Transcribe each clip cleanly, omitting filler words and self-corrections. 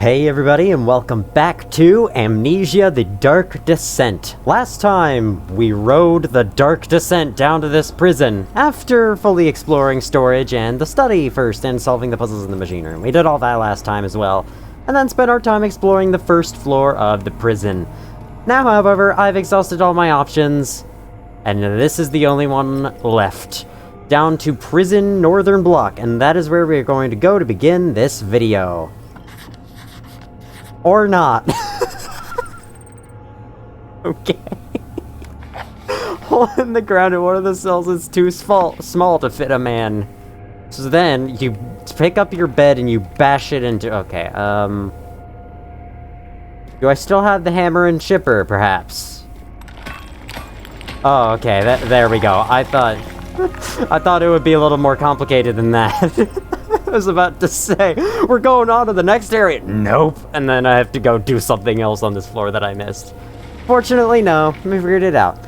Hey everybody, and welcome back to Amnesia: The Dark Descent. Last time, we rode the Dark Descent down to this prison, after fully exploring storage and the study first, and solving the puzzles in the machine room. We did all that last time as well, and then spent our time exploring the first floor of the prison. Now, however, I've exhausted all my options, and this is the only one left. Down to Prison Northern Block, and that is where we're going to go to begin this video. Or not. Okay. Hole in the ground in one of the cells is too small to fit a man. So then, you pick up your bed and you bash it into... Okay, do I still have the hammer and chipper, perhaps? Oh, okay, there we go. I thought it would be a little more complicated than that. I was about to say, we're going on to the next area. Nope. And then I have to go do something else on this floor that I missed. Fortunately, no. We figured it out.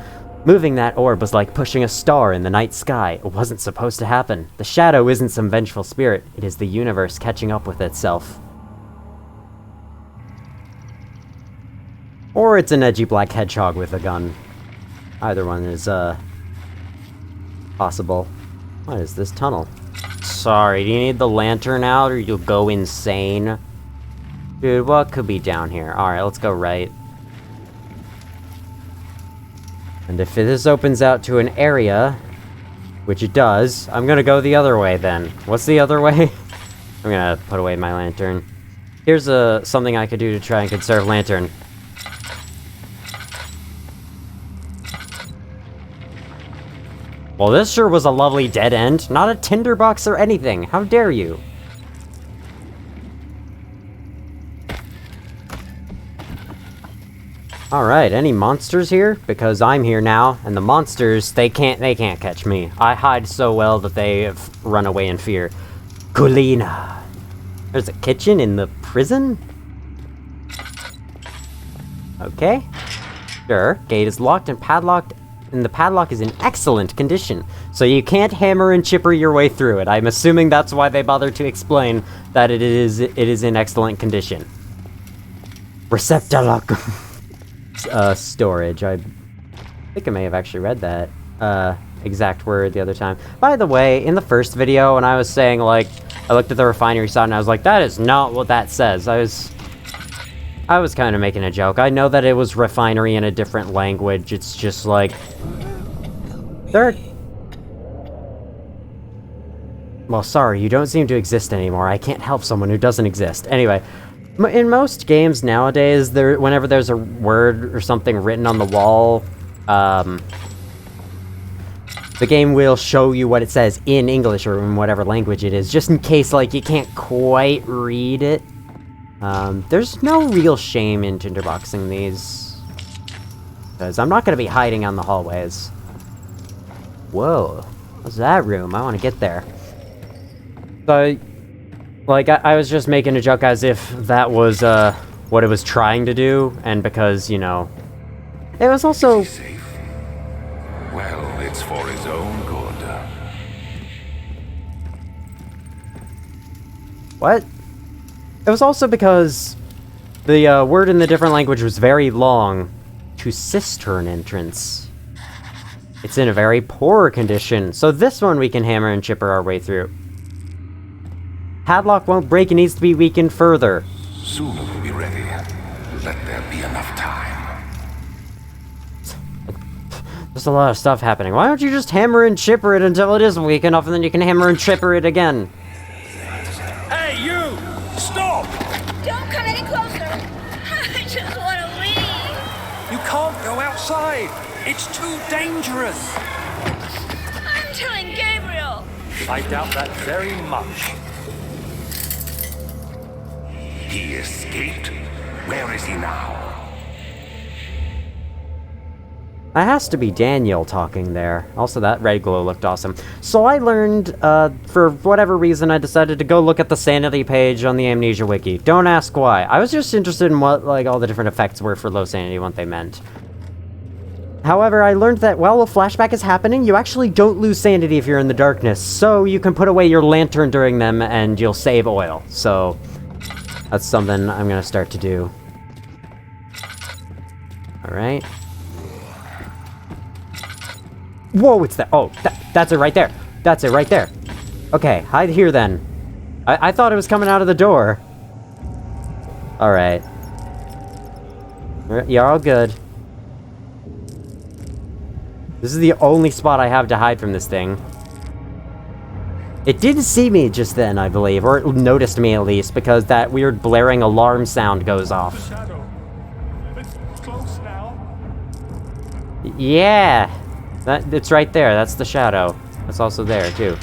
Moving that orb was like pushing a star in the night sky. It wasn't supposed to happen. The shadow isn't some vengeful spirit. It is the universe catching up with itself. Or it's an edgy black hedgehog with a gun. Either one is, possible. What is this tunnel? Sorry, do you need the lantern out or you'll go insane? Dude, what could be down here? Alright, let's go right. And if this opens out to an area, which it does, I'm gonna go the other way then. What's the other way? I'm gonna put away my lantern. Here's something I could do to try and conserve lantern. Well, this sure was a lovely dead end. Not a tinderbox or anything. How dare you? Alright, any monsters here? Because I'm here now, and the monsters, they can't catch me. I hide so well that they have run away in fear. Kulina. There's a kitchen in the prison? Okay. Sure. Gate is locked and padlocked. And the padlock is in excellent condition, so you can't hammer and chipper your way through it. I'm assuming that's why they bothered to explain that it is in excellent condition. Receptacle. Storage. I think I may have actually read that exact word the other time. By the way, in the first video, when I was saying, like, I looked at the refinery sign and I was like, that is not what that says. I was kind of making a joke. I know that it was refinery in a different language. It's just like... Well, sorry, you don't seem to exist anymore. I can't help someone who doesn't exist. Anyway, in most games nowadays, whenever there's a word or something written on the wall, the game will show you what it says in English or in whatever language it is, just in case, like, you can't quite read it. There's no real shame in tinderboxing these, because I'm not going to be hiding on the hallways. Whoa, what's that room? I want to get there. So, like, I was just making a joke as if that was, what it was trying to do, and because, you know, it was also... Is he safe? Well, it's for his own good. What? It was also because the word in the different language was very long. To cistern entrance. It's in a very poor condition, so this one we can hammer and chipper our way through. Padlock won't break, it needs to be weakened further. Soon it will be ready. Let there be enough time. There's a lot of stuff happening. Why don't you just hammer and chipper it until it is weak enough, and then you can hammer and chipper it again? Hey, you! Stop! Don't come any closer. I just want to leave. You can't go outside. It's too dangerous. I'm telling Gabriel. I doubt that very much. He escaped? Where is he now? That has to be Daniel talking there. Also, that red glow looked awesome. So I learned, for whatever reason, I decided to go look at the sanity page on the Amnesia wiki. Don't ask why. I was just interested in what, like, all the different effects were for low sanity, what they meant. However, I learned that while a flashback is happening, you actually don't lose sanity if you're in the darkness, so you can put away your lantern during them and you'll save oil. So, That's something I'm gonna start to do. Alright. Whoa, it's that. Oh, that's it right there. That's it right there. Okay, hide here then. I thought it was coming out of the door. Alright. You're all good. This is the only spot I have to hide from this thing. It didn't see me just then, I believe, or it noticed me at least, because that weird blaring alarm sound goes off. The shadow. It's close now. Yeah! It's right there, that's the shadow. That's also there, too.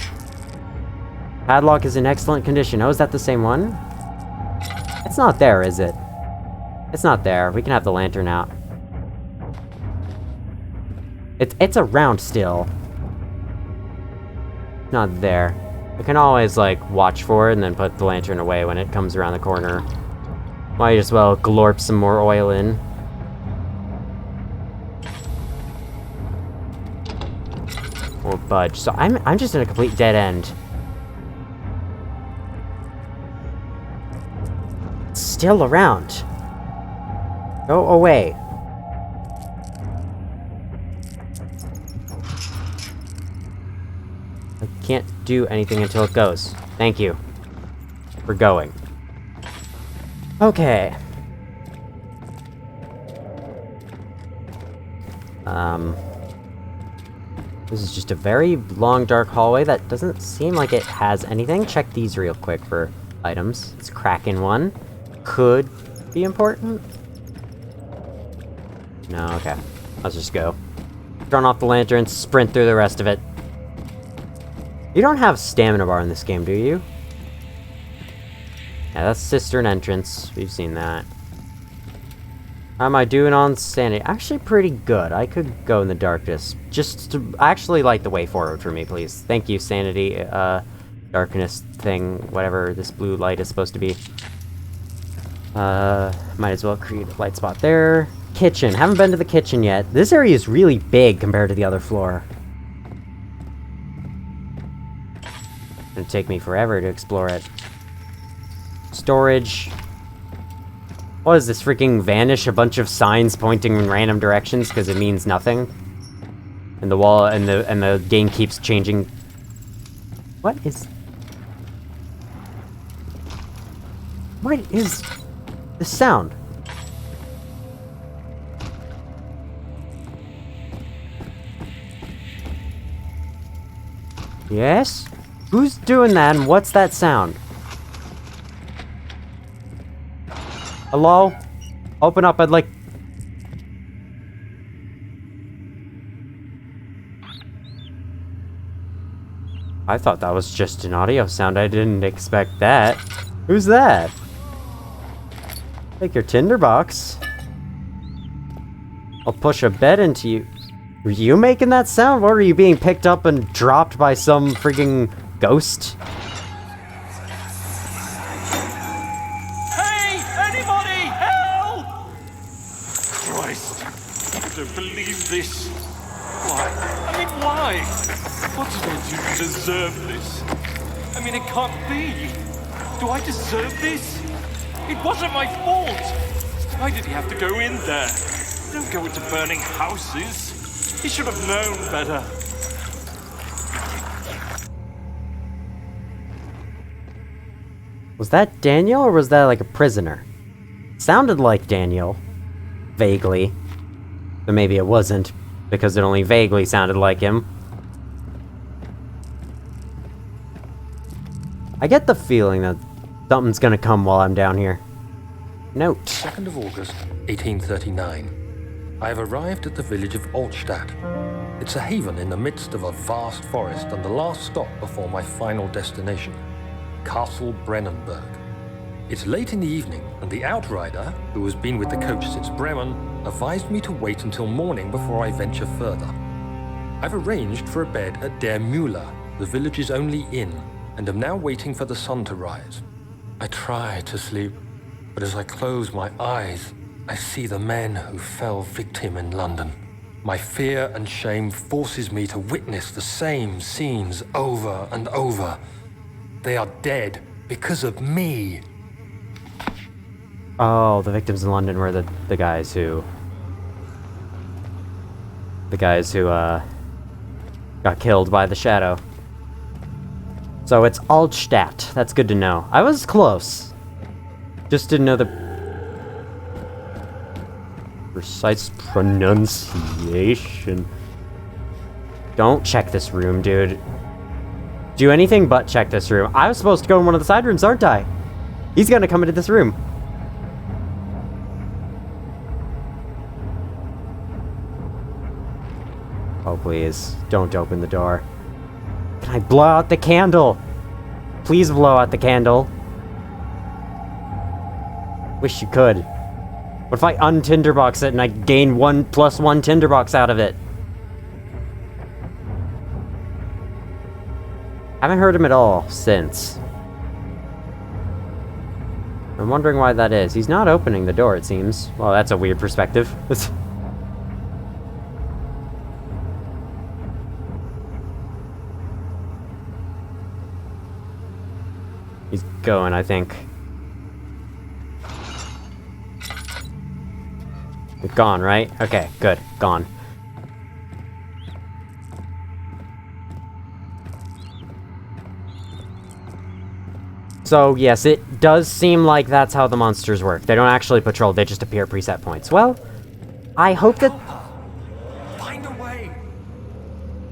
Padlock is in excellent condition. Oh, is that the same one? It's not there, is it? It's not there. We can have the lantern out. It's around still. Not there. I can always, like, watch for it and then put the lantern away when it comes around the corner. Might as well glorp some more oil in. Or budge. So I'm just in a complete dead end. It's still around. Go away. I can't do anything until it goes. Thank you. For going. Okay. This is just a very long, dark hallway that doesn't seem like it has anything. Check these real quick for items. It's cracking one. Could be important. No, okay. Let's just go. Turn off the lantern, sprint through the rest of it. You don't have stamina bar in this game, do you? Yeah, that's cistern entrance. We've seen that. How am I doing on sanity? Actually pretty good. I could go in the darkness. Just to actually light the way forward for me, please. Thank you, sanity, darkness thing, whatever this blue light is supposed to be. Might as well create a light spot there. Kitchen. Haven't been to the kitchen yet. This area is really big compared to the other floor. It'll take me forever to explore it. Storage. What is this, freaking vanish a bunch of signs pointing in random directions because it means nothing? And the wall and the game keeps changing. What is the sound? Yes? Who's doing that and what's that sound? Hello? Open up, I'd like... I thought that was just an audio sound. I didn't expect that. Who's that? Take your tinderbox. I'll push a bed into you. Were you making that sound? Or are you being picked up and dropped by some freaking ghost? Hey! Anybody! Help! Christ! I don't believe this. Why? I mean, why? What did I do to deserve this? I mean, it can't be. Do I deserve this? It wasn't my fault. Why did he have to go in there? Don't go into burning houses. He should have known better. Was that Daniel or was that like a prisoner? Sounded like Daniel. Vaguely. But maybe it wasn't, because it only vaguely sounded like him. I get the feeling that something's gonna come while I'm down here. Note. 2nd of August, 1839. I have arrived at the village of Altstadt. It's a haven in the midst of a vast forest and the last stop before my final destination, Castle Brennenburg. It's late in the evening, and the outrider, who has been with the coach since Bremen, advised me to wait until morning before I venture further. I've arranged for a bed at Der Müller, the village's only inn, and am now waiting for the sun to rise. I try to sleep, but as I close my eyes, I see the men who fell victim in London. My fear and shame forces me to witness the same scenes over and over. They are dead because of me. Oh, the victims in London were the guys who... The guys who, got killed by the shadow. So it's Altstadt. That's good to know. I was close. Just didn't know the precise pronunciation. Don't check this room, dude. Do anything but check this room. I was supposed to go in one of the side rooms, aren't I? He's gonna come into this room. Oh, please. Don't open the door. Can I blow out the candle? Please blow out the candle. Wish you could. What if I untinderbox it and I gain 1+1 tinderbox out of it? Haven't heard him at all since. I'm wondering why that is. He's not opening the door, it seems. Well, that's a weird perspective. He's going, I think. It's gone, right? Okay, good. Gone. So, yes, it does seem like that's how the monsters work. They don't actually patrol, they just appear at preset points. Well, I hope that... Find a way!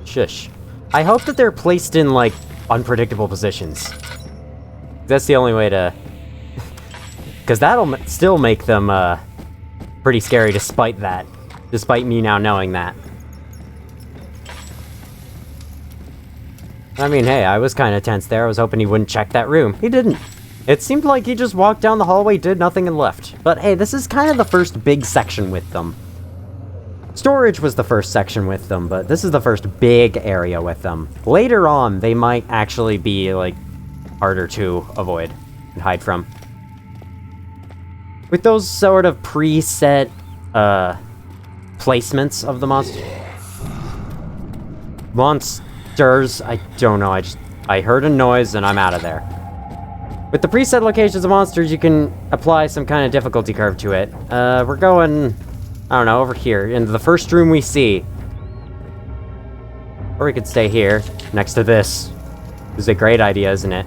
Shush. I hope that they're placed in, like, unpredictable positions. That's the only way to... Because that'll still make them, pretty scary despite that. Despite me now knowing that. I mean, hey, I was kind of tense there. I was hoping he wouldn't check that room. He didn't. It seemed like he just walked down the hallway, did nothing, and left. But hey, this is kind of the first big section with them. Storage was the first section with them, but this is the first big area with them. Later on, they might actually be, like, harder to avoid and hide from. With those sort of preset, placements of the monsters, I don't know, I heard a noise and I'm out of there. With the preset locations of monsters, you can apply some kind of difficulty curve to it. We're going, I don't know, over here, into the first room we see. Or we could stay here, next to this. This is a great idea, isn't it?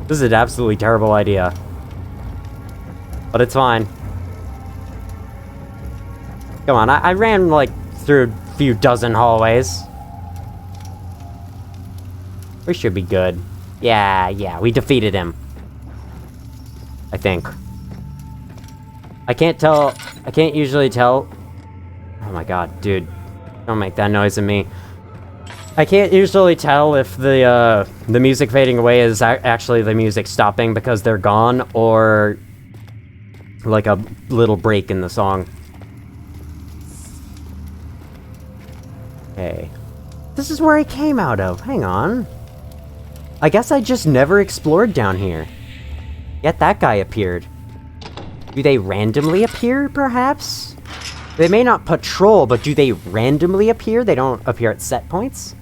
This is an absolutely terrible idea. But it's fine. Come on, I ran, like, through a few dozen hallways. We should be good. Yeah, we defeated him. I think. I can't usually tell... Oh my god, dude. Don't make that noise at me. I can't usually tell if the music fading away is actually the music stopping because they're gone, or like a little break in the song. Okay. This is where I came out of. Hang on. I guess I just never explored down here. Yet that guy appeared. Do they randomly appear, perhaps? They may not patrol, but do they randomly appear? They don't appear at set points?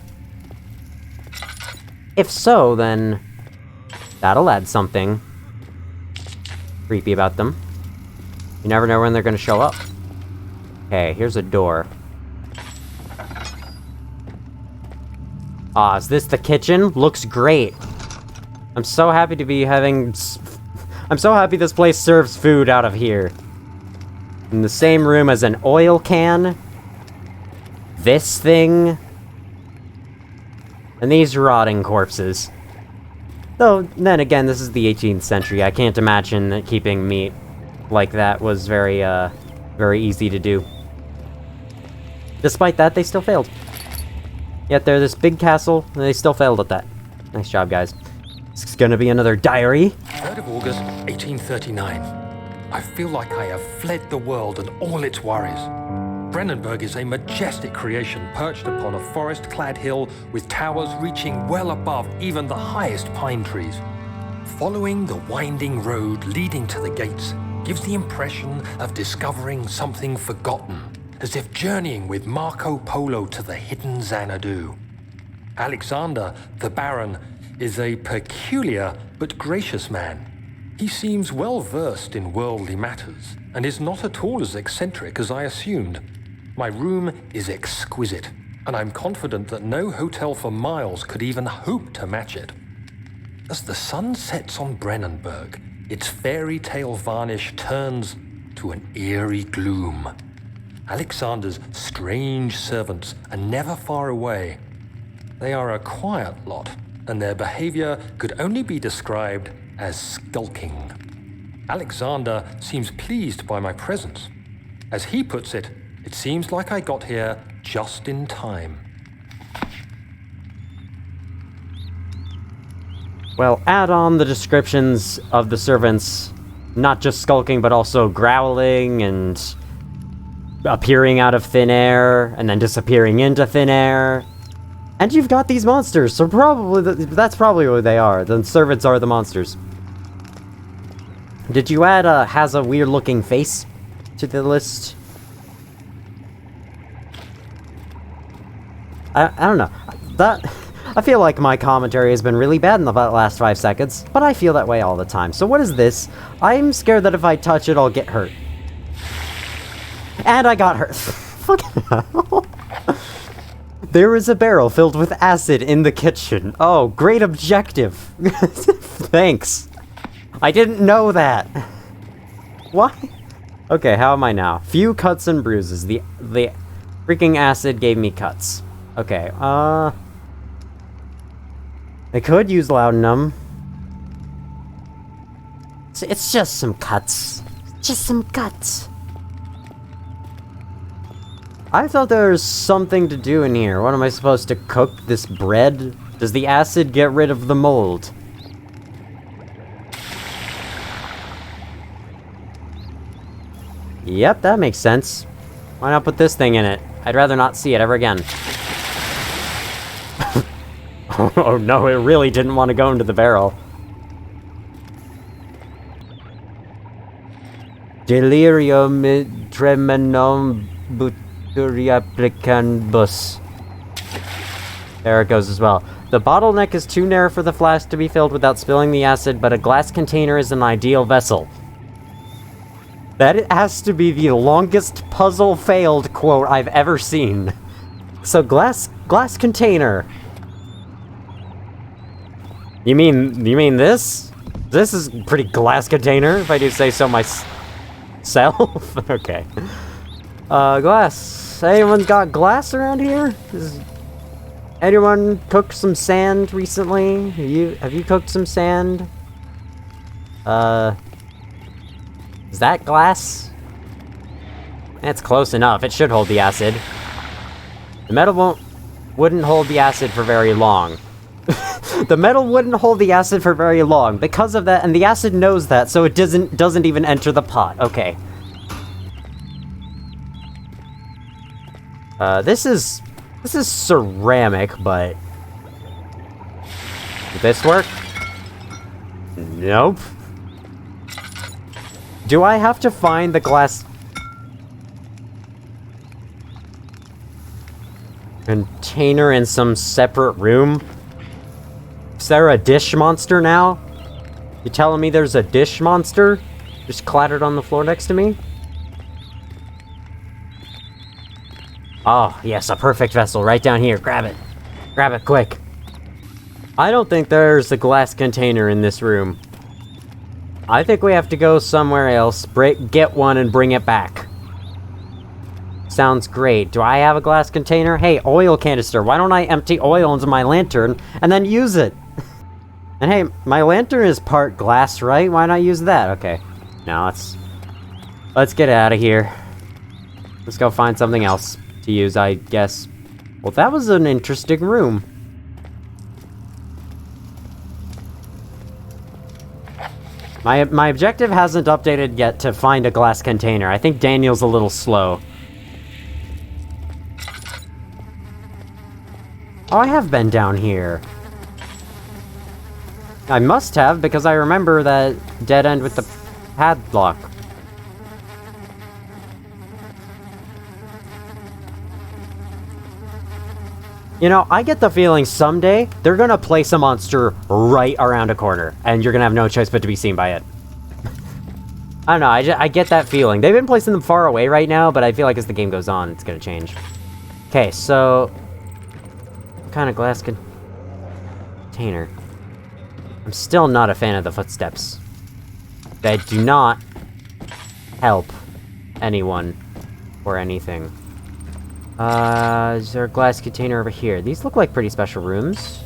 If so, then that'll add something creepy about them. You never know when they're gonna show up. Okay, here's a door. Ah, is this the kitchen? Looks great. I'm so happy to be having... I'm so happy this place serves food out of here. In the same room as an oil can. This thing. And these rotting corpses. Though, then again, this is the 18th century. I can't imagine that keeping meat like that was very easy to do. Despite that, they still failed. Yet they're this big castle, and they still failed at that. Nice job, guys. This is gonna be another diary. 3rd of August, 1839. I feel like I have fled the world and all its worries. Brennenburg is a majestic creation perched upon a forest-clad hill with towers reaching well above even the highest pine trees. Following the winding road leading to the gates gives the impression of discovering something forgotten, as if journeying with Marco Polo to the hidden Xanadu. Alexander, the Baron, is a peculiar but gracious man. He seems well versed in worldly matters and is not at all as eccentric as I assumed. My room is exquisite, and I'm confident that no hotel for miles could even hope to match it. As the sun sets on Brennenburg, its fairy tale varnish turns to an eerie gloom. Alexander's strange servants are never far away. They are a quiet lot, and their behavior could only be described as skulking. Alexander seems pleased by my presence. As he puts it, it seems like I got here just in time. Well, add on the descriptions of the servants, not just skulking, but also growling and appearing out of thin air, and then disappearing into thin air. And you've got these monsters, so that's probably what they are. The servants are the monsters. Did you add has a weird-looking face to the list? I don't know. I feel like my commentary has been really bad in the last 5 seconds, but I feel that way all the time. So what is this? I'm scared that if I touch it, I'll get hurt. And I got hurt. Fucking hell. There is a barrel filled with acid in the kitchen. Oh, great objective. Thanks. I didn't know that. Why? Okay, how am I now? Few cuts and bruises. The freaking acid gave me cuts. Okay, I could use laudanum. It's just some cuts. Just some cuts. I thought there was something to do in here. What am I supposed to cook this bread? Does the acid get rid of the mold? Yep, that makes sense. Why not put this thing in it? I'd rather not see it ever again. Oh no, it really didn't want to go into the barrel. Delirium tremendum buturiaplicandus. There it goes as well. The bottleneck is too narrow for the flask to be filled without spilling the acid, but a glass container is an ideal vessel. That has to be the longest puzzle failed quote I've ever seen. So glass container. You mean this? This is a pretty glass container, if I do say so myself. Okay. Glass. Anyone's got glass around here? Does anyone cooked some sand recently? Have you cooked some sand? Is that glass? That's close enough. It should hold the acid. The metal wouldn't hold the acid for very long. The metal wouldn't hold the acid for very long because of that, and the acid knows that, so it doesn't even enter the pot. Okay. This is ceramic, but did this work? Nope. Do I have to find the glass container in some separate room? Is there a dish monster now? You telling me there's a dish monster just clattered on the floor next to me? Oh, yes, a perfect vessel right down here. Grab it. Grab it quick. I don't think there's a glass container in this room. I think we have to go somewhere else, get one and bring it back. Sounds great. Do I have a glass container? Hey, oil canister. Why don't I empty oil into my lantern and then use it? And hey, my lantern is part glass, right? Why not use that? Okay. Now let's get out of here. Let's go find something else to use, I guess. Well, that was an interesting room. My objective hasn't updated yet to find a glass container. I think Daniel's a little slow. Oh, I have been down here. I must have, because I remember that dead end with the padlock. You know, I get the feeling someday they're gonna place a monster right around a corner, and you're gonna have no choice but to be seen by it. I don't know, I get that feeling. They've been placing them far away right now, but I feel like as the game goes on, it's gonna change. Okay, so... what kind of glass container? I'm still not a fan of the footsteps. They do not help anyone or anything. Is there a glass container over here? These look like pretty special rooms.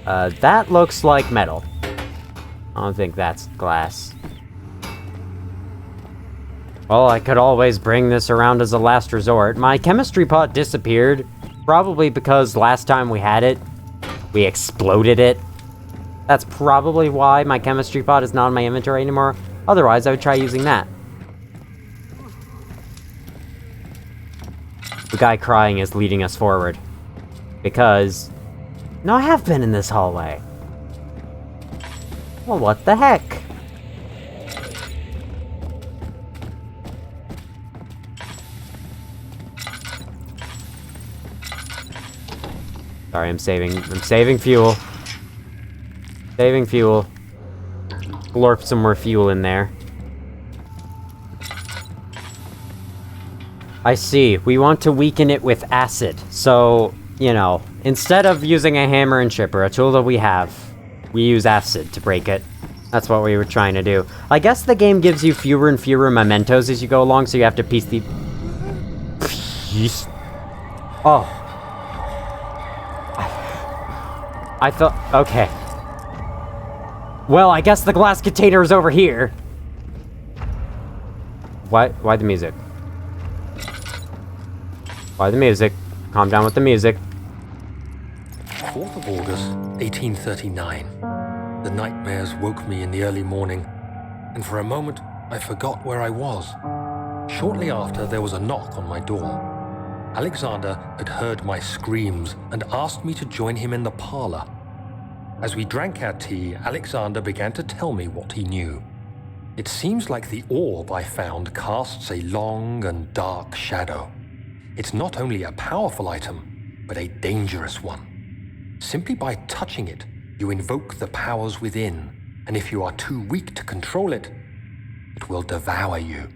That looks like metal. I don't think that's glass. Well, I could always bring this around as a last resort. My chemistry pot disappeared, probably because last time we had it, we exploded it. That's probably why my chemistry pot is not in my inventory anymore. Otherwise, I would try using that. The guy crying is leading us forward. Because... no, I have been in this hallway. Well, what the heck? Sorry, I'm saving fuel. Saving fuel. Glorp some more fuel in there. I see. We want to weaken it with acid. So, you know, instead of using a hammer and chipper, a tool that we have, we use acid to break it. That's what we were trying to do. I guess the game gives you fewer and fewer mementos as you go along, so you have to piece the... Oh. I thought... okay. Well, I guess the glass container is over here. Why the music? Why the music? Calm down with the music. 4th of August, 1839. The nightmares woke me in the early morning, and for a moment I forgot where I was. Shortly after, there was a knock on my door. Alexander had heard my screams and asked me to join him in the parlor. As we drank our tea, Alexander began to tell me what he knew. It seems like the orb I found casts a long and dark shadow. It's not only a powerful item, but a dangerous one. Simply by touching it, you invoke the powers within, and if you are too weak to control it, it will devour you.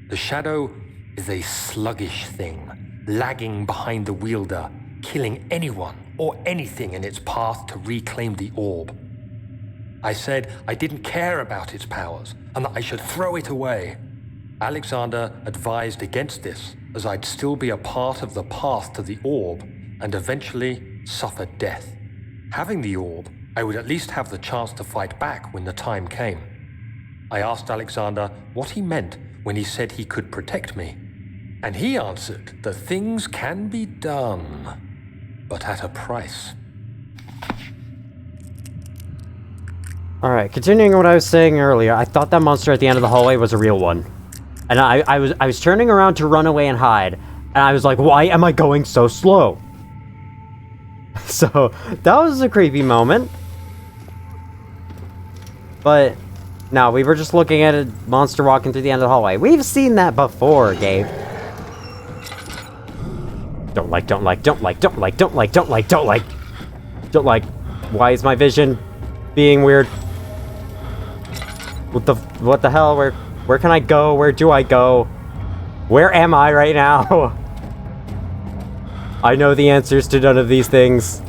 The shadow is a sluggish thing, lagging behind the wielder, killing anyone or anything in its path to reclaim the orb. I said I didn't care about its powers, and that I should throw it away. Alexander advised against this, as I'd still be a part of the path to the orb, and eventually suffer death. Having the orb, I would at least have the chance to fight back when the time came. I asked Alexander what he meant when he said he could protect me, and he answered that things can be done, but at a price. Alright, continuing what I was saying earlier, I thought that monster at the end of the hallway was a real one. And I was turning around to run away and hide, and I was like, why am I going so slow? So, that was a creepy moment. But, no, we were just looking at a monster walking through the end of the hallway. We've seen that before, Gabe. Don't like. Why is my vision being weird? What the hell? Where can I go? Where do I go? Where am I right now? I know the answers to none of these things.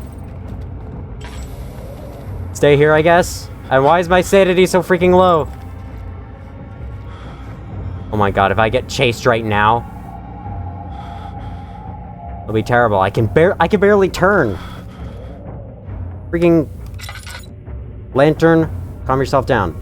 Stay here, I guess? And why is my sanity so freaking low? Oh my god, if I get chased right now, it'll be terrible. I can barely turn. Freaking lantern, calm yourself down.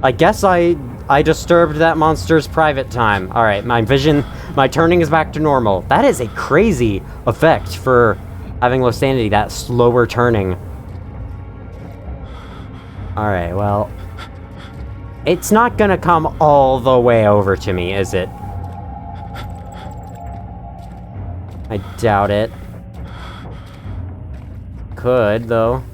I guess I disturbed that monster's private time. Alright, my turning is back to normal. That is a crazy effect for having low sanity, that slower turning. Alright, well, it's not gonna come all the way over to me, is it? I doubt it. Could, though.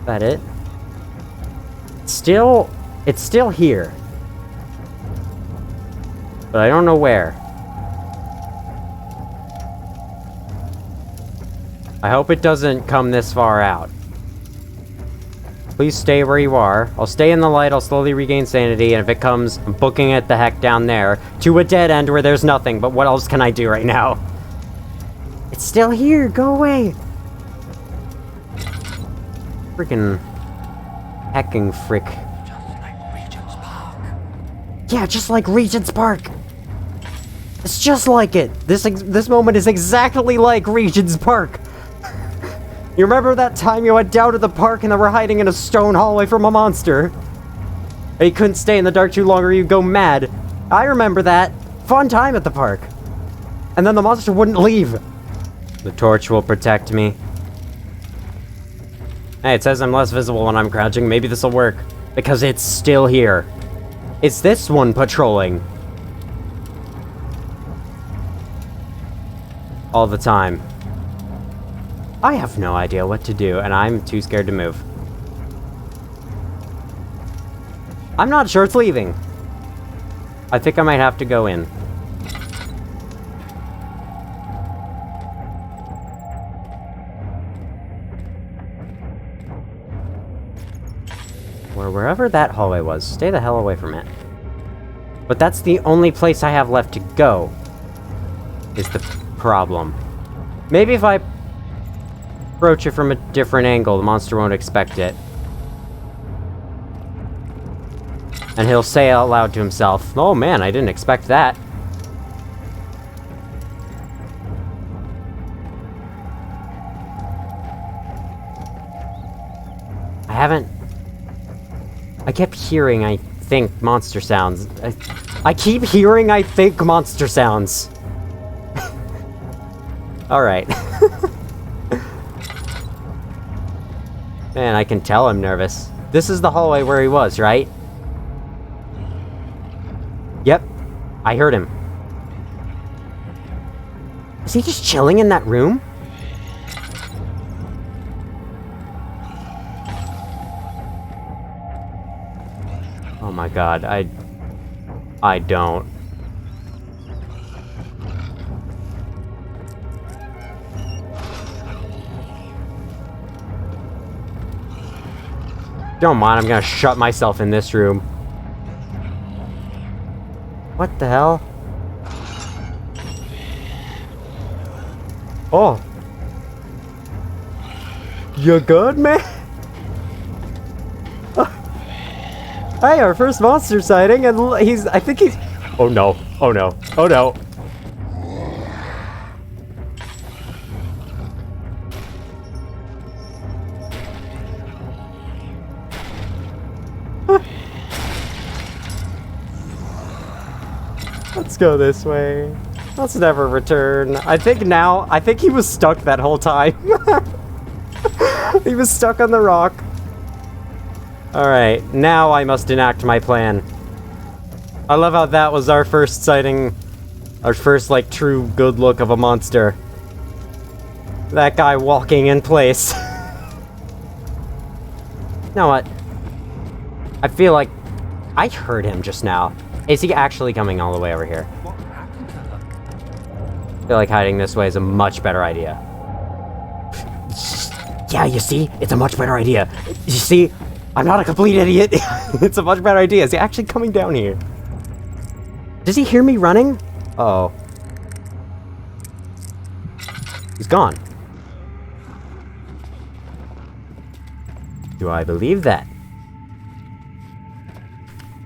that it? Still, it's still here. But I don't know where. I hope it doesn't come this far out. Please stay where you are. I'll stay in the light, I'll slowly regain sanity, and if it comes, I'm booking it the heck down there to a dead end where there's nothing, but what else can I do right now? It's still here, go away! Freaking hecking frick. Just like Regent's Park. Yeah, just like Regent's Park! It's just like it! This moment is exactly like Regent's Park! You remember that time you went down to the park and they were hiding in a stone hallway from a monster? And you couldn't stay in the dark too long or you'd go mad. I remember that. Fun time at the park. And then the monster wouldn't leave. The torch will protect me. Hey, it says I'm less visible when I'm crouching. Maybe this'll work. Because it's still here. It's this one patrolling. All the time. I have no idea what to do, and I'm too scared to move. I'm not sure it's leaving. I think I might have to go in. Or wherever that hallway was, stay the hell away from it. But that's the only place I have left to go, is the problem. Maybe if I approach it from a different angle, the monster won't expect it. And he'll say out loud to himself, "Oh man, I didn't expect that." I kept hearing, I think, monster sounds. I keep hearing, I think, monster sounds. Alright. Man, I can tell I'm nervous. This is the hallway where he was, right? Yep. I heard him. Is he just chilling in that room? Oh my god, I don't. Don't mind, I'm gonna shut myself in this room. What the hell? Oh. You good, man? Hey, our first monster sighting, and I think he's... Oh no, oh no, oh no. Let's go this way. Let's never return. I think he was stuck that whole time. He was stuck on the rock. Alright, now I must enact my plan. I love how that was our first sighting. Our first, like, true good look of a monster. That guy walking in place. You know what? I feel like I heard him just now. Is he actually coming all the way over here? I feel like hiding this way is a much better idea. Yeah, you see? It's a much better idea. You see? I'm not a complete idiot. It's a much better idea. Is he actually coming down here? Does he hear me running? Uh-oh. He's gone. Do I believe that?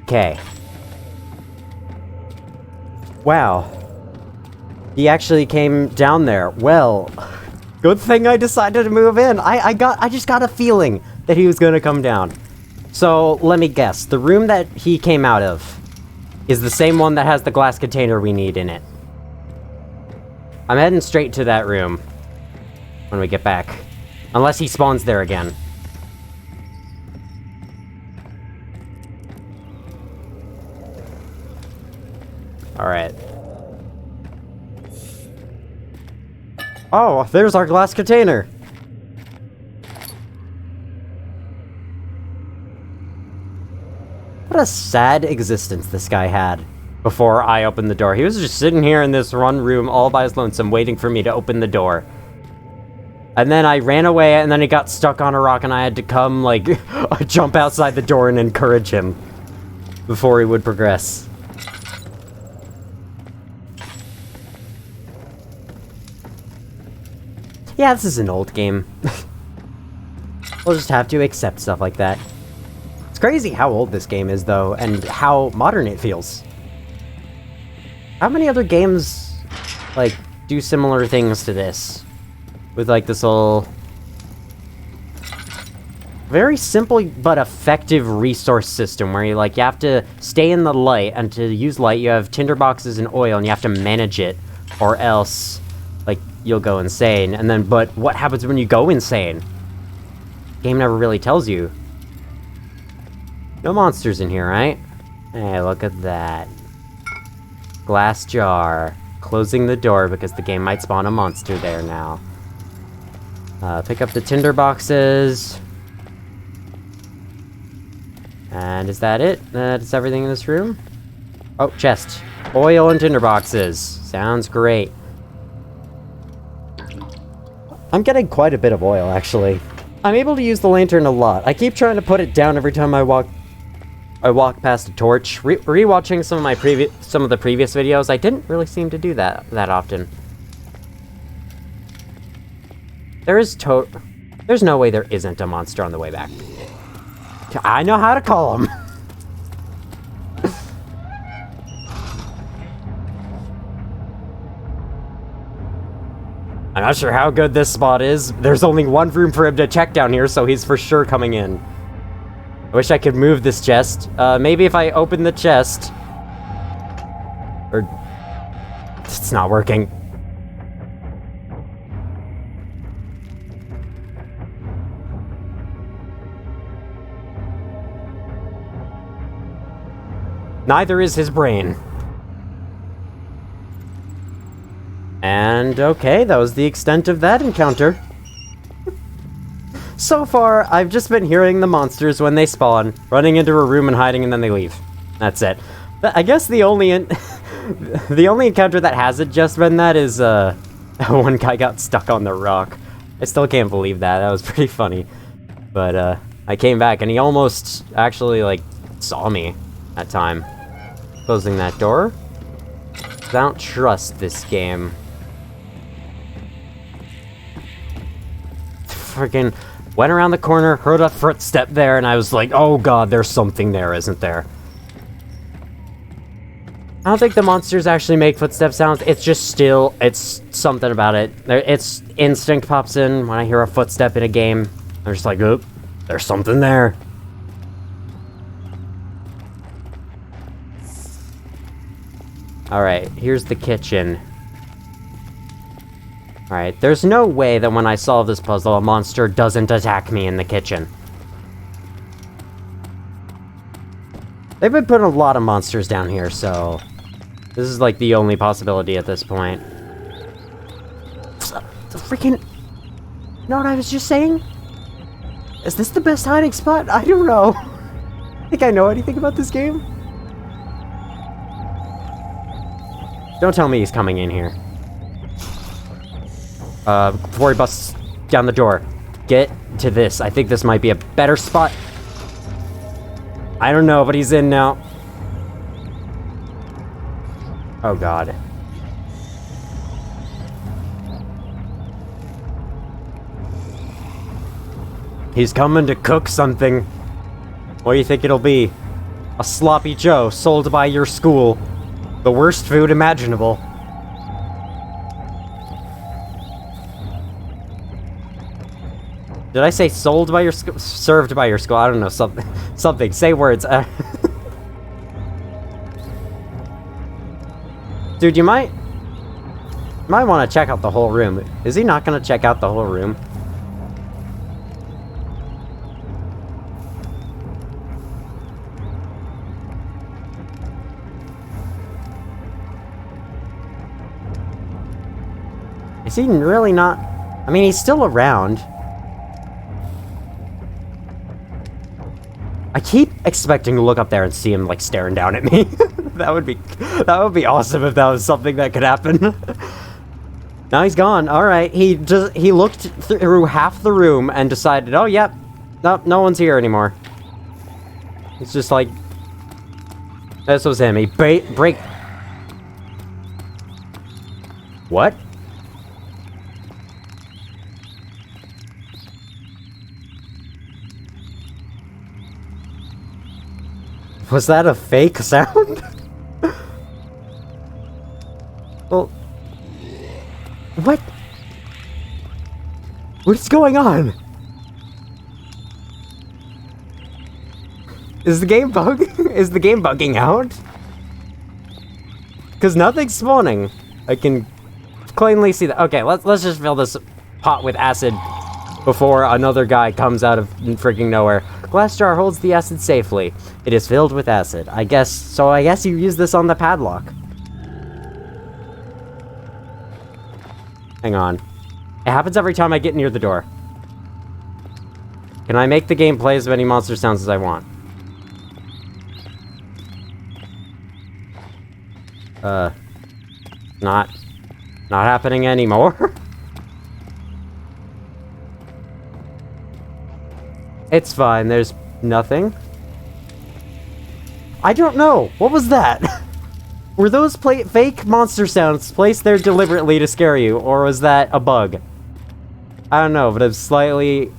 Okay. Wow. He actually came down there. Well, good thing I decided to move in. I just got a feeling that he was gonna come down. So, let me guess. The room that he came out of is the same one that has the glass container we need in it. I'm heading straight to that room when we get back. Unless he spawns there again. Alright. Oh, there's our glass container. What a sad existence this guy had before I opened the door. He was just sitting here in this one room all by his lonesome waiting for me to open the door. And then I ran away, and then he got stuck on a rock, and I had to come, like, jump outside the door and encourage him before he would progress. Yeah, this is an old game. We'll just have to accept stuff like that. It's crazy how old this game is, though, and how modern it feels. How many other games, like, do similar things to this? With, like, this whole very simple but effective resource system where you have to stay in the light, and to use light you have tinderboxes and oil, and you have to manage it, or else, like, you'll go insane. And then, but what happens when you go insane? Game never really tells you. No monsters in here, right? Hey, look at that. Glass jar. Closing the door because the game might spawn a monster there now. Pick up the tinder boxes. And is that it? That's everything in this room? Oh, chest. Oil and tinder boxes. Sounds great. I'm getting quite a bit of oil, actually. I'm able to use the lantern a lot. I keep trying to put it down every time I walk past a torch. Rewatching some of the previous videos, I didn't really seem to do that often. There's no way there isn't a monster on the way back. I know how to call him. I'm not sure how good this spot is. There's only one room for him to check down here, so he's for sure coming in. I wish I could move this chest. Maybe if I open the chest... Or... It's not working. Neither is his brain. And okay, that was the extent of that encounter. So far, I've just been hearing the monsters when they spawn, running into a room and hiding, and then they leave. That's it. I guess the only encounter that hasn't just been that is one guy got stuck on the rock. I still can't believe that. That was pretty funny. But I came back and he almost actually like saw me that time. Closing that door. I don't trust this game. Freaking went around the corner, heard a footstep there, and I was like, oh god, there's something there, isn't there? I don't think the monsters actually make footstep sounds. It's just it's something about it. It's instinct pops in when I hear a footstep in a game. I'm just like, oh, there's something there. Alright, here's the kitchen. Alright, there's no way that when I solve this puzzle, a monster doesn't attack me in the kitchen. They've been putting a lot of monsters down here, so... This is like the only possibility at this point. The freaking... You know what I was just saying? Is this the best hiding spot? I don't know. Think I know anything about this game? Don't tell me he's coming in here. Before he busts down the door. Get to this. I think this might be a better spot. I don't know, but he's in now. Oh god. He's coming to cook something. What do you think it'll be? A sloppy Joe sold by your school. The worst food imaginable. Did I say sold by your school? Served by your school? I don't know, something. Say words. Dude, you might want to check out the whole room. Is he not going to check out the whole room? Is he really not? I mean, he's still around. I keep expecting to look up there and see him, like, staring down at me. That would be awesome if that was something that could happen. Now he's gone. Alright, he looked through half the room and decided, oh, yep, no one's here anymore. It's just like, this was him. He break. What? Was that a fake sound? Well, what? What's going on? Is the game bugging out? Because nothing's spawning. I can plainly see that. Okay, let's just fill this pot with acid before another guy comes out of freaking nowhere. Glass jar holds the acid safely. It is filled with acid. I guess you use this on the padlock. Hang on. It happens every time I get near the door. Can I make the game play as many monster sounds as I want? Not happening anymore. It's fine, there's nothing. I don't know. What was that? Were those fake monster sounds placed there deliberately to scare you, or was that a bug? I don't know, but I'm slightly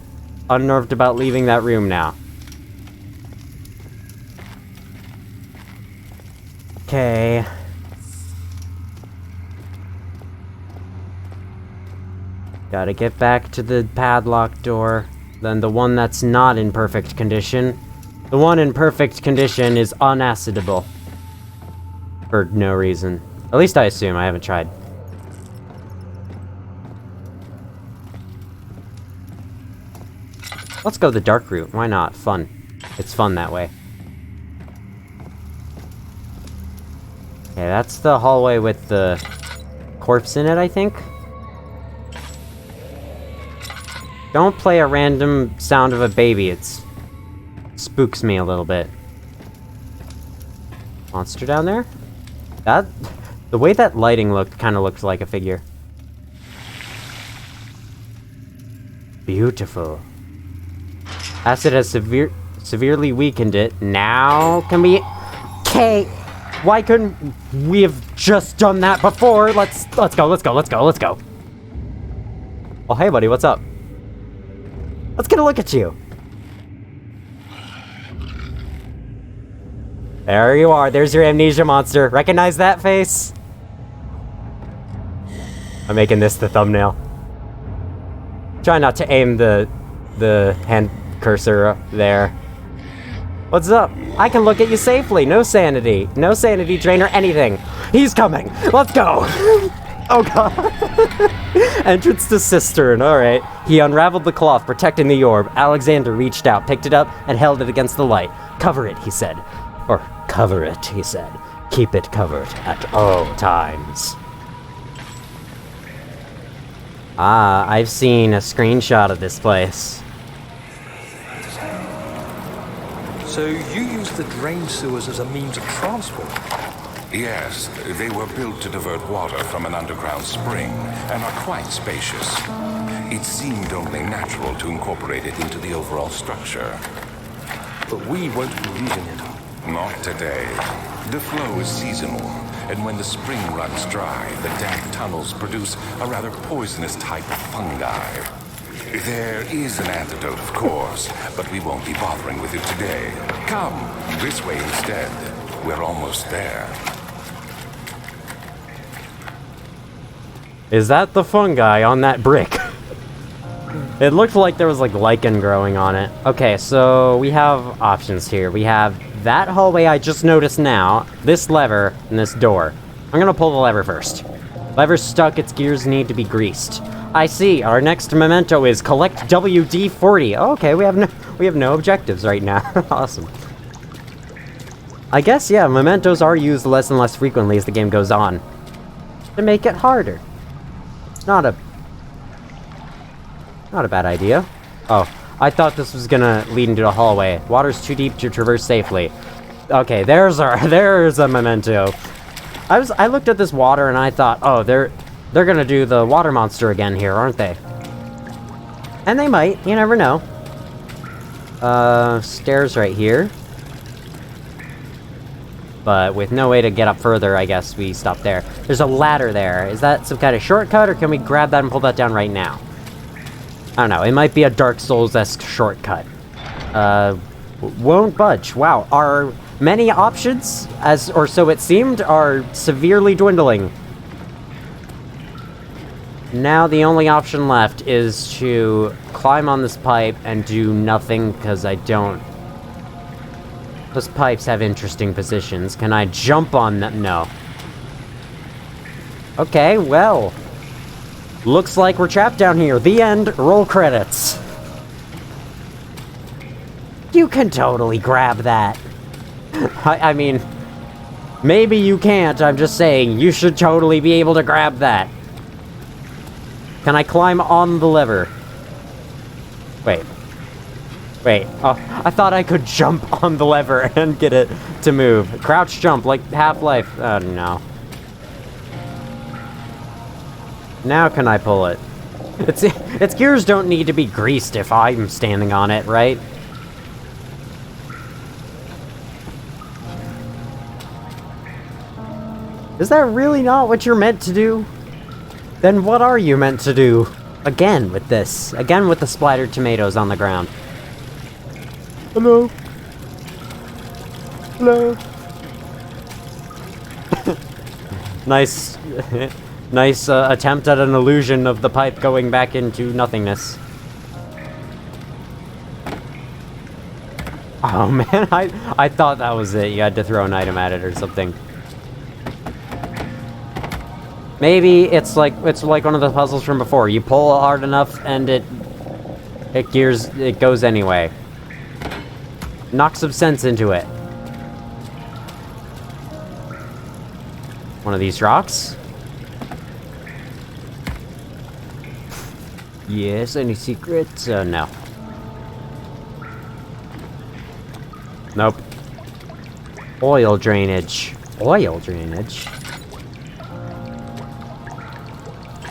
unnerved about leaving that room now. Okay. Gotta get back to the padlock door. Then the one that's not in perfect condition. The one in perfect condition is unacidable. For no reason. At least I assume, I haven't tried. Let's go the dark route, why not? Fun. It's fun that way. Okay, that's the hallway with the corpse in it, I think. Don't play a random sound of a baby, it spooks me a little bit. Monster down there? The way that lighting looked, kind of looked like a figure. Beautiful. Acid has severely weakened it. Now can we... Okay! Why couldn't we have just done that before? Let's go. Oh, hey buddy, what's up? Let's get a look at you. There you are. There's your amnesia monster. Recognize that face? I'm making this the thumbnail. Try not to aim the hand cursor there. What's up? I can look at you safely. No sanity. No sanity drain or anything. He's coming. Let's go. Oh god. Entrance to cistern. Alright. He unraveled the cloth protecting the orb. Alexander reached out, picked it up, and held it against the light. Cover it, he said. Or cover it, he said. Keep it covered at all times. Ah, I've seen a screenshot of this place. So you use the drain sewers as a means of transport? Yes, they were built to divert water from an underground spring and are quite spacious. It seemed only natural to incorporate it into the overall structure. But we won't be using it. Not today. The flow is seasonal, and when the spring runs dry, the damp tunnels produce a rather poisonous type of fungi. There is an antidote, of course, but we won't be bothering with it today. Come, this way instead. We're almost there. Is that the fungi on that brick? It looked like there was like lichen growing on it. Okay, so we have options here. We have that hallway I just noticed now, this lever, and this door. I'm gonna pull the lever first. Lever's stuck, its gears need to be greased. I see, our next memento is collect WD-40. Oh, okay, we have no objectives right now. Awesome. I guess, yeah, mementos are used less and less frequently as the game goes on. To make it harder. Not a bad idea. Oh, I thought this was gonna lead into a hallway. Water's too deep to traverse safely. Okay, there's a memento. I looked at this water and I thought, oh, they're gonna do the water monster again here, aren't they? And they might, you never know. Stairs right here. But with no way to get up further, I guess we stop there. There's a ladder there. Is that some kind of shortcut, or can we grab that and pull that down right now? I don't know. It might be a Dark Souls-esque shortcut. Won't budge. Wow. Our many options, or so it seemed, are severely dwindling. Now the only option left is to climb on this pipe and do nothing, because I don't... Those pipes have interesting positions. Can I jump on them? No. Okay, well. Looks like we're trapped down here. The end. Roll credits. You can totally grab that. I mean, maybe you can't. I'm just saying, you should totally be able to grab that. Can I climb on the lever? Wait. Oh, I thought I could jump on the lever and get it to move. Crouch jump, like Half-Life. Oh, no. Now can I pull it? Its gears don't need to be greased if I'm standing on it, right? Is that really not what you're meant to do? Then what are you meant to do? Again with this. Again with the splattered tomatoes on the ground. Hello? Hello? Nice... nice attempt at an illusion of the pipe going back into nothingness. Oh man, I thought that was it. You had to throw an item at it or something. Maybe it's like one of the puzzles from before. You pull hard enough and it goes anyway. Knock some sense into it. One of these rocks? Yes, any secrets? No. Nope. Oil drainage. Oil drainage?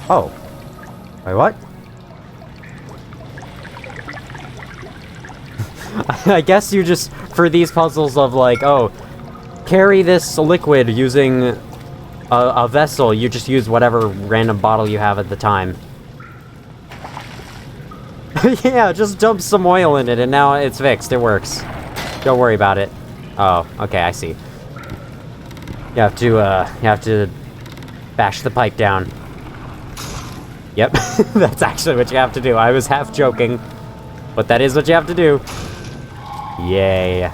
Oh. Wait, what? I guess you just, for these puzzles of like, oh, carry this liquid using a vessel, you just use whatever random bottle you have at the time. Yeah, just dump some oil in it and now it's fixed. It works. Don't worry about it. Oh, okay, I see. You have to bash the pipe down. Yep, that's actually what you have to do. I was half joking, but that is what you have to do. Yay.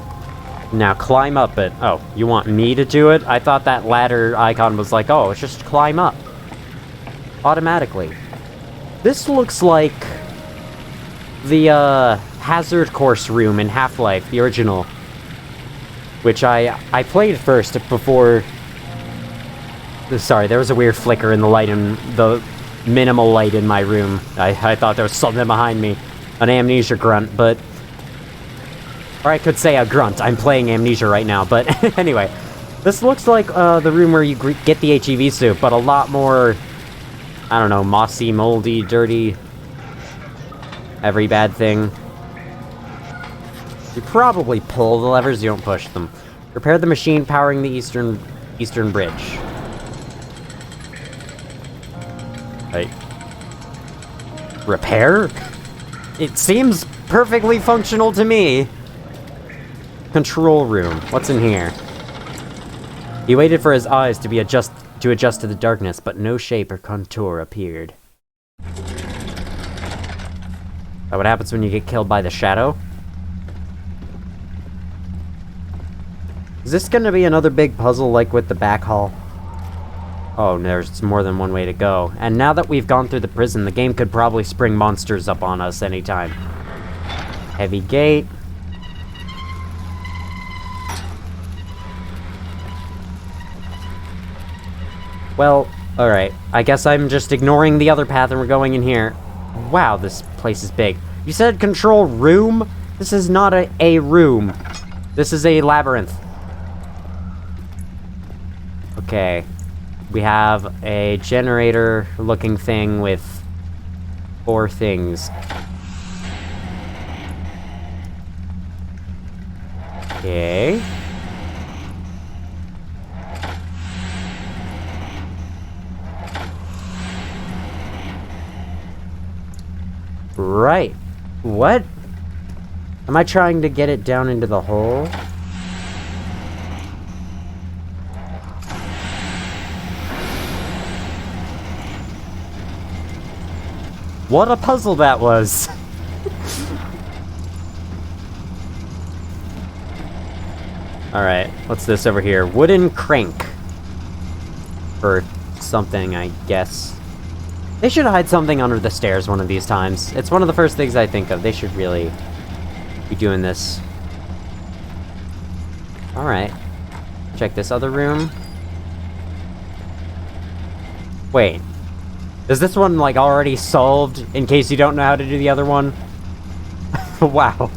Now climb up it. Oh, you want me to do it? I thought that ladder icon was like, oh, it's just climb up. Automatically. This looks like the hazard course room in Half-Life, the original. Which I played first before... Sorry, there was a weird flicker in the light in the minimal light in my room. I thought there was something behind me. An Amnesia grunt, but... Or I could say a grunt. I'm playing Amnesia right now, but anyway. This looks like the room where you get the HEV soup, but a lot more... I don't know, mossy, moldy, dirty... Every bad thing. You probably pull the levers, you don't push them. Repair the machine powering the eastern bridge. Hey. Repair? It seems perfectly functional to me. Control room. What's in here? He waited for his eyes to adjust to the darkness, but no shape or contour appeared. Is that what happens when you get killed by the shadow? Is this gonna be another big puzzle like with the back hall? Oh, there's more than one way to go. And now that we've gone through the prison, the game could probably spring monsters up on us anytime. Heavy gate. Well, alright. I guess I'm just ignoring the other path and we're going in here. Wow, this place is big. You said control room? This is not a room. This is a labyrinth. Okay. We have a generator-looking thing with 4 things. Okay. Right. What? Am I trying to get it down into the hole? What a puzzle that was! Alright, what's this over here? Wooden crank. Or something, I guess. They should hide something under the stairs one of these times. It's one of the first things I think of. They should really be doing this. Alright. Check this other room. Wait. Is this one, like, already solved, in case you don't know how to do the other one? Wow.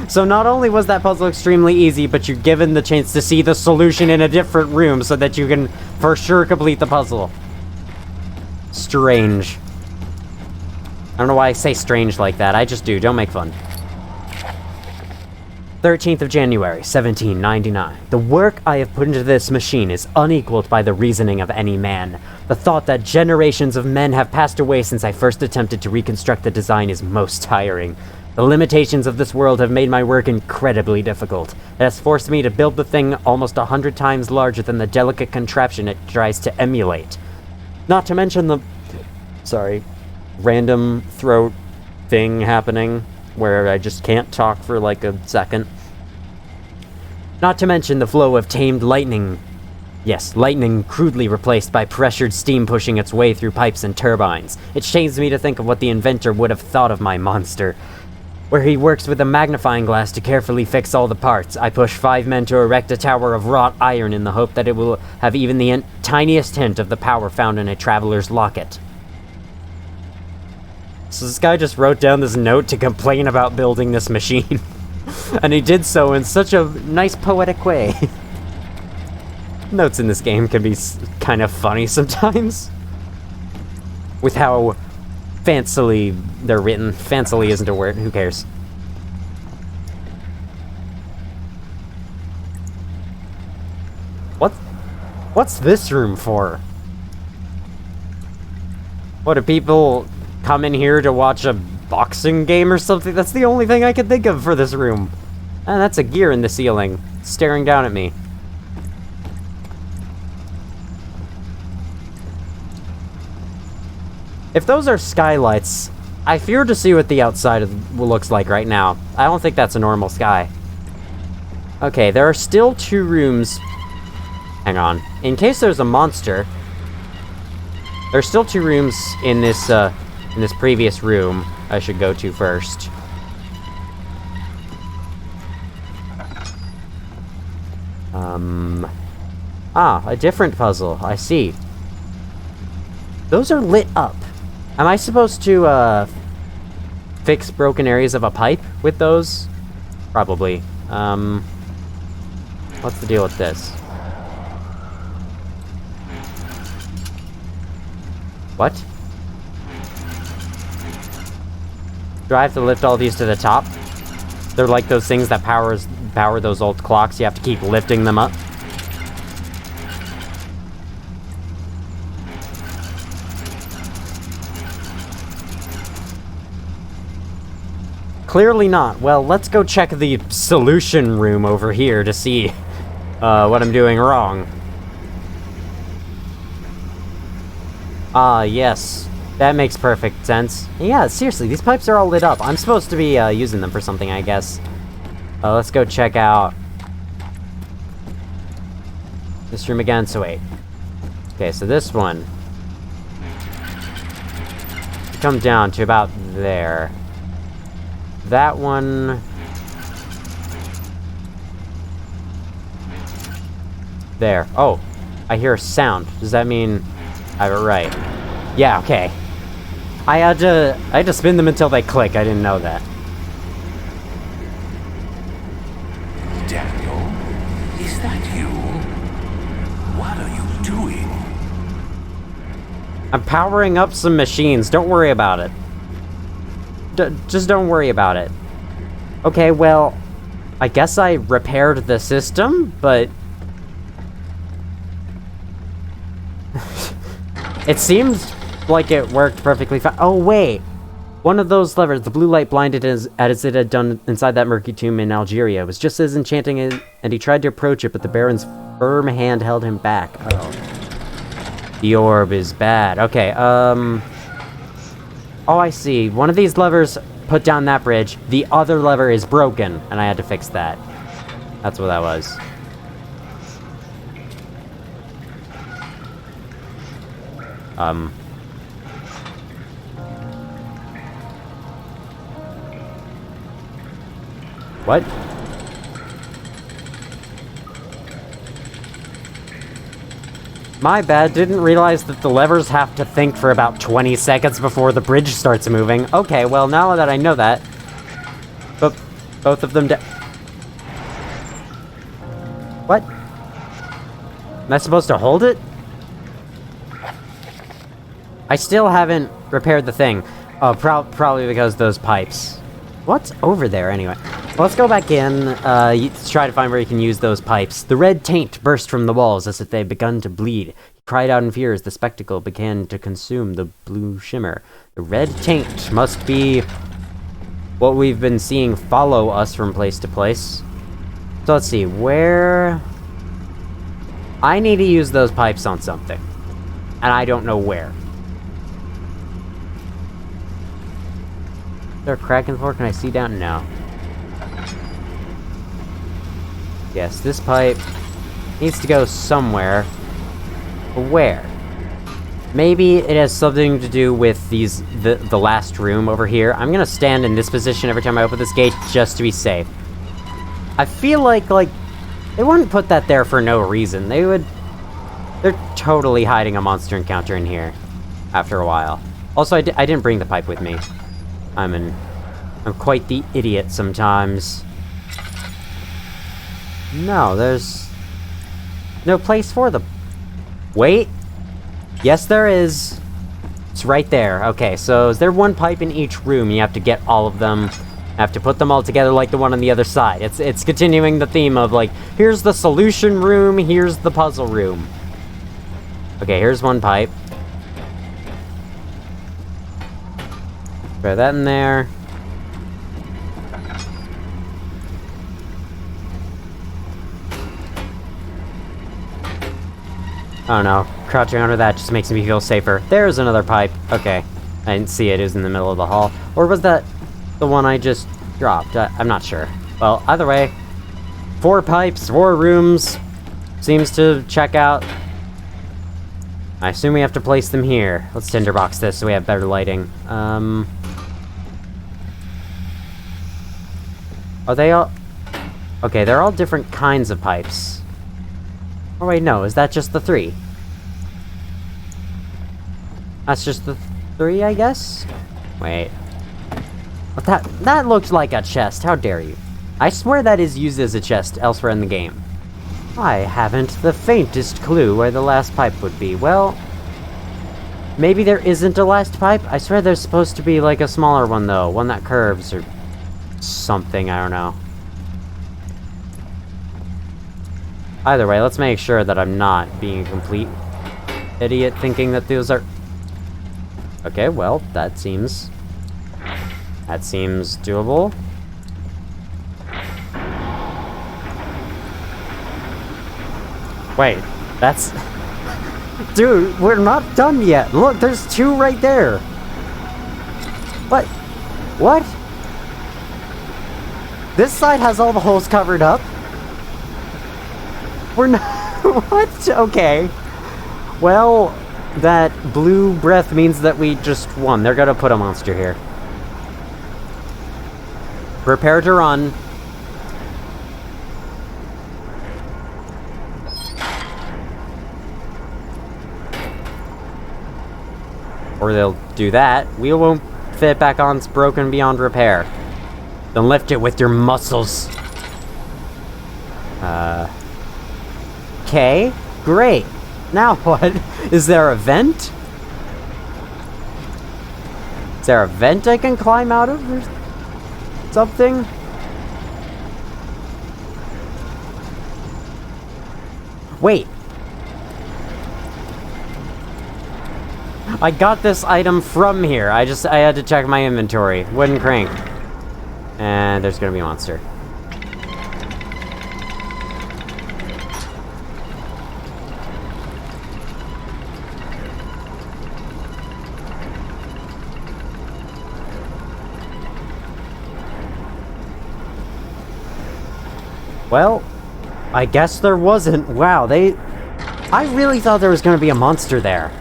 So not only was that puzzle extremely easy, but you're given the chance to see the solution in a different room so that you can, for sure, complete the puzzle. Strange. I don't know why I say strange like that. I just do. Don't make fun. 13th of January, 1799. The work I have put into this machine is unequaled by the reasoning of any man. The thought that generations of men have passed away since I first attempted to reconstruct the design is most tiring. The limitations of this world have made my work incredibly difficult. It has forced me to build the thing almost 100 times larger than the delicate contraption it tries to emulate. Not to mention the... random throat thing happening, where I just can't talk for like a second. Not to mention the flow of tamed lightning. Yes, lightning crudely replaced by pressured steam pushing its way through pipes and turbines. It shames me to think of what the inventor would have thought of my monster. Where he works with a magnifying glass to carefully fix all the parts, I push 5 men to erect a tower of wrought iron in the hope that it will have even the tiniest hint of the power found in a traveler's locket. So this guy just wrote down this note to complain about building this machine. And he did so in such a nice poetic way. Notes in this game can be kind of funny sometimes. With how fancily they're written. Fancily isn't a word, who cares? What's this room for? What, do people come in here to watch a boxing game or something? That's the only thing I can think of for this room. And that's a gear in the ceiling, staring down at me. If those are skylights, I fear to see what the outside looks like right now. I don't think that's a normal sky. Okay, there are still 2 rooms. Hang on. In case there's a monster, there's still 2 rooms in this previous room I should go to first. A different puzzle. I see. Those are lit up. Am I supposed to, fix broken areas of a pipe with those? Probably. What's the deal with this? What? Do I have to lift all these to the top? They're like those things that power those old clocks. You have to keep lifting them up. Clearly not. Well, let's go check the solution room over here to see what I'm doing wrong. Yes. That makes perfect sense. Yeah, seriously, these pipes are all lit up. I'm supposed to be using them for something, I guess. Let's go check out this room again. So wait. Okay, so this one. Come down to about there. That one. There. Oh, I hear a sound. Does that mean I have it right? Yeah, okay. I had to spin them until they click. I didn't know that. Is that you? What are you doing? I'm powering up some machines. Don't worry about it. Just don't worry about it. Okay, well, I guess I repaired the system, but... it seemed like it worked perfectly fine. Oh, wait! One of those levers, the blue light blinded as it had done inside that murky tomb in Algeria. It was just as enchanting, and he tried to approach it, but the Baron's firm hand held him back. Oh. The orb is bad. Okay, oh, I see. One of these levers put down that bridge. The other lever is broken, and I had to fix that. That's what that was. What? My bad, didn't realize that the levers have to think for about 20 seconds before the bridge starts moving. Okay, well, now that I know that... But both of them What? Am I supposed to hold it? I still haven't repaired the thing. Oh, probably because those pipes. What's over there, anyway? Well, let's go back in, try to find where you can use those pipes. The red taint burst from the walls as if they had begun to bleed. He cried out in fear as the spectacle began to consume the blue shimmer. The red taint must be what we've been seeing follow us from place to place. So let's see, where... I need to use those pipes on something. And I don't know where. Is there a crack in the floor? Can I see down? No. Yes, this pipe needs to go somewhere. But where? Maybe it has something to do with the last room over here. I'm gonna stand in this position every time I open this gate just to be safe. I feel like they wouldn't put that there for no reason. They're totally hiding a monster encounter in here after a while. Also, I didn't bring the pipe with me. I'm quite the idiot sometimes. No, there's no place for them. Wait. Yes, there is. It's right there. Okay, so is there one pipe in each room? You have to get all of them. Have to put them all together like the one on the other side. It's continuing the theme of, like, here's the solution room, here's the puzzle room. Okay, here's one pipe. Throw that in there. Oh no, crouching under that just makes me feel safer. There's another pipe. Okay, I didn't see it. It was in the middle of the hall. Or was that the one I just dropped? I'm not sure. Well, either way, 4 pipes, 4 rooms. Seems to check out. I assume we have to place them here. Let's tinderbox this so we have better lighting. Are they all... Okay, they're all different kinds of pipes. Oh wait, no, is that just the 3? That's just the 3, I guess? Wait. But that looked like a chest, how dare you? I swear that is used as a chest elsewhere in the game. I haven't the faintest clue where the last pipe would be. Well, maybe there isn't a last pipe? I swear there's supposed to be like a smaller one though, one that curves or something, I don't know. Either way, let's make sure that I'm not being a complete idiot thinking that those are... Okay, well, that seems doable. Wait, that's... Dude, we're not done yet! Look, there's 2 right there! What? What? This side has all the holes covered up? We're not... What? Okay. Well, that blue breath means that we just won. They're gonna put a monster here. Prepare to run. Or they'll do that. Wheel won't fit back on, it's broken beyond repair. Then lift it with your muscles. Okay, great. Now what? Is there a vent? Is there a vent I can climb out of or something? Wait. I got this item from here. I had to check my inventory. Wooden crank. And there's gonna be a monster. Well, I guess there wasn't. Wow, I really thought there was gonna be a monster there.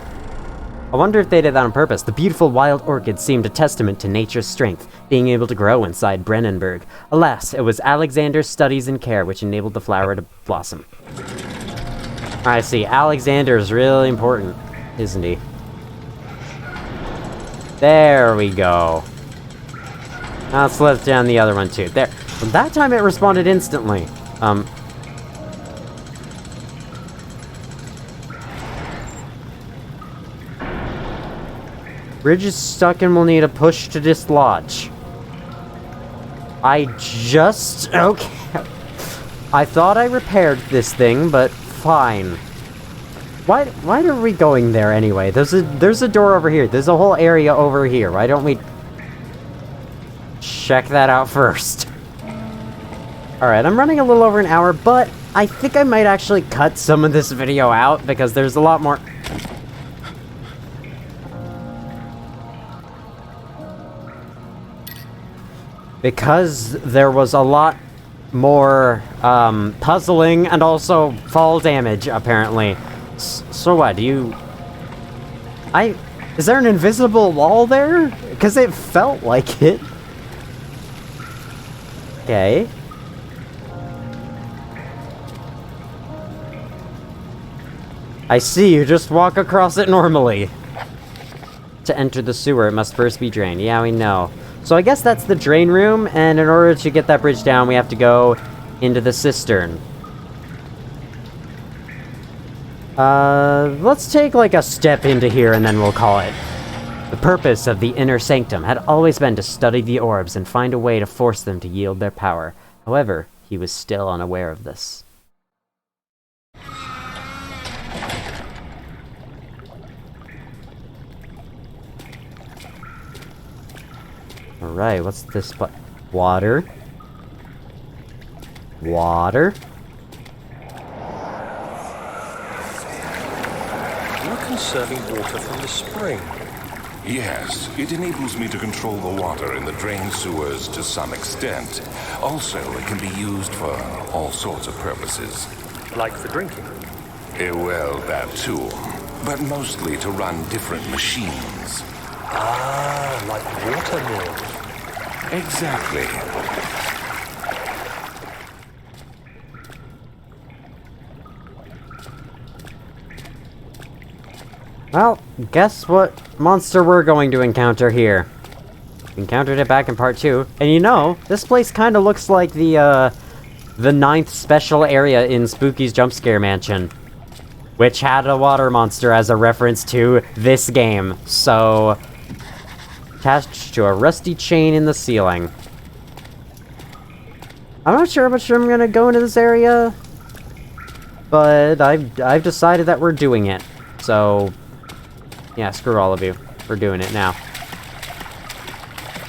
I wonder if they did that on purpose. The beautiful wild orchid seemed a testament to nature's strength, being able to grow inside Brennenburg. Alas, it was Alexander's studies and care which enabled the flower to blossom. I see. Alexander is really important, isn't he? There we go. Now let's lift down the other one too. There. Well, that time it responded instantly. Bridge is stuck and will need a push to dislodge. Okay. I thought I repaired this thing, but fine. Why are we going there anyway? There's a door over here. There's a whole area over here. Why don't we check that out first? Alright, I'm running a little over an hour, but I think I might actually cut some of this video out because there's a lot more. Because there was a lot more puzzling and also fall damage, apparently. So what, is there an invisible wall there? Because it felt like it. Okay. I see, you just walk across it normally. To enter the sewer, it must first be drained. Yeah, we know. So I guess that's the drain room, and in order to get that bridge down, we have to go into the cistern. Let's take like a step into here and then we'll call it. The purpose of the inner sanctum had always been to study the orbs and find a way to force them to yield their power. However, he was still unaware of this. Alright, what's this? Water. Water. You're conserving water from the spring. Yes, it enables me to control the water in the drain sewers to some extent. Also, it can be used for all sorts of purposes. Like for drinking. Well, that too. But mostly to run different machines. Ah, like water mills. Exactly. Well, guess what monster we're going to encounter here. We encountered it back in part 2. And you know, this place kind of looks like the 9th special area in Spooky's Jump Scare Mansion, which had a water monster as a reference to this game. So, attached to a rusty chain in the ceiling. I'm not sure how much I'm gonna go into this area, but I've decided that we're doing it. So, yeah, screw all of you. We're doing it now.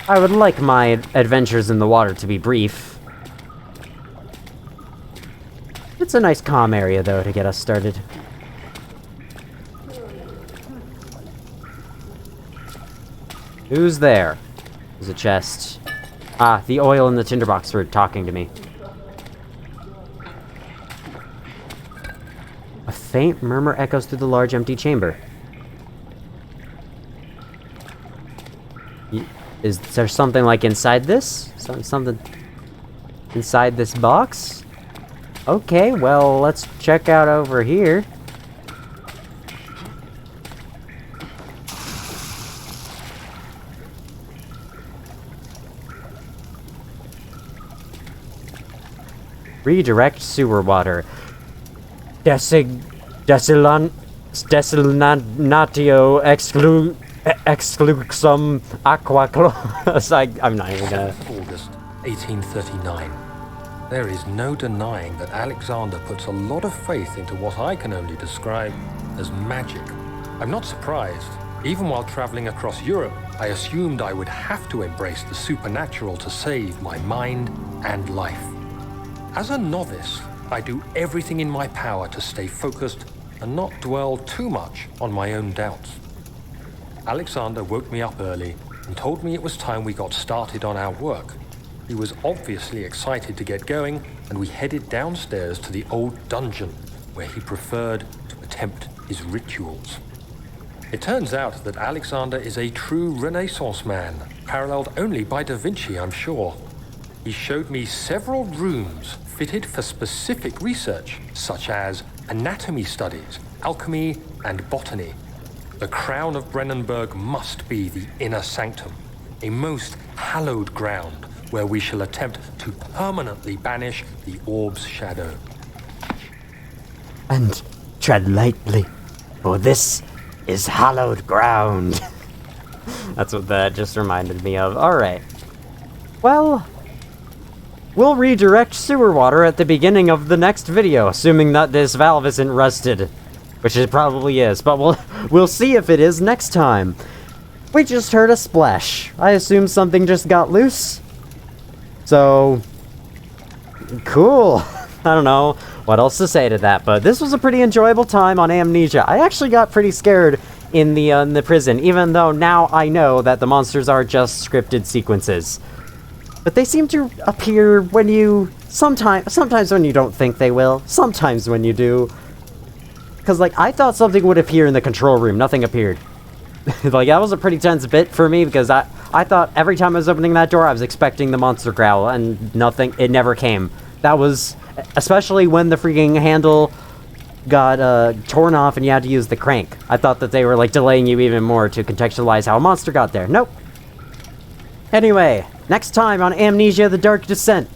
I would like my adventures in the water to be brief. It's a nice calm area, though, to get us started. Who's there? There's a chest. Ah, the oil and the tinderbox were talking to me. A faint murmur echoes through the large empty chamber. Is there something like inside this? Something inside this box? Okay, well, let's check out over here. Redirect sewer water. Desilnatio exclusum aqua I'm not even gonna... August 1839. There is no denying that Alexander puts a lot of faith into what I can only describe as magic. I'm not surprised. Even while traveling across Europe, I assumed I would have to embrace the supernatural to save my mind and life. As a novice, I do everything in my power to stay focused and not dwell too much on my own doubts. Alexander woke me up early and told me it was time we got started on our work. He was obviously excited to get going, and we headed downstairs to the old dungeon, where he preferred to attempt his rituals. It turns out that Alexander is a true Renaissance man, paralleled only by Da Vinci, I'm sure. He showed me several rooms fitted for specific research, such as anatomy studies, alchemy, and botany. The crown of Brennenburg must be the inner sanctum, a most hallowed ground where we shall attempt to permanently banish the orb's shadow. And tread lightly, for this is hallowed ground. That's what that just reminded me of. Alright. Well, we'll redirect sewer water at the beginning of the next video, assuming that this valve isn't rusted. Which it probably is, but we'll see if it is next time. We just heard a splash. I assume something just got loose. So, cool. I don't know what else to say to that, but this was a pretty enjoyable time on Amnesia. I actually got pretty scared in the prison, even though now I know that the monsters are just scripted sequences. But they seem to appear when you... Sometimes when you don't think they will. Sometimes when you do. Because, like, I thought something would appear in the control room. Nothing appeared. Like, that was a pretty tense bit for me, because I thought every time I was opening that door, I was expecting the monster growl, and nothing, it never came. That was, especially when the freaking handle got torn off and you had to use the crank. I thought that they were, like, delaying you even more to contextualize how a monster got there. Nope. Anyway, next time on Amnesia: The Dark Descent,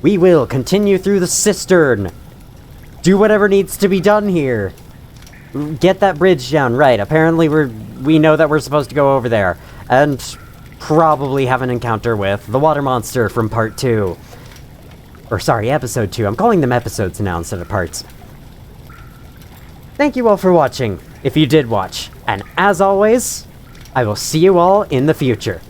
we will continue through the cistern. Do whatever needs to be done here. Get that bridge down, right. Apparently we know that we're supposed to go over there. And probably have an encounter with the water monster from part 2. Or sorry, episode 2. I'm calling them episodes now instead of parts. Thank you all for watching, if you did watch. And as always, I will see you all in the future.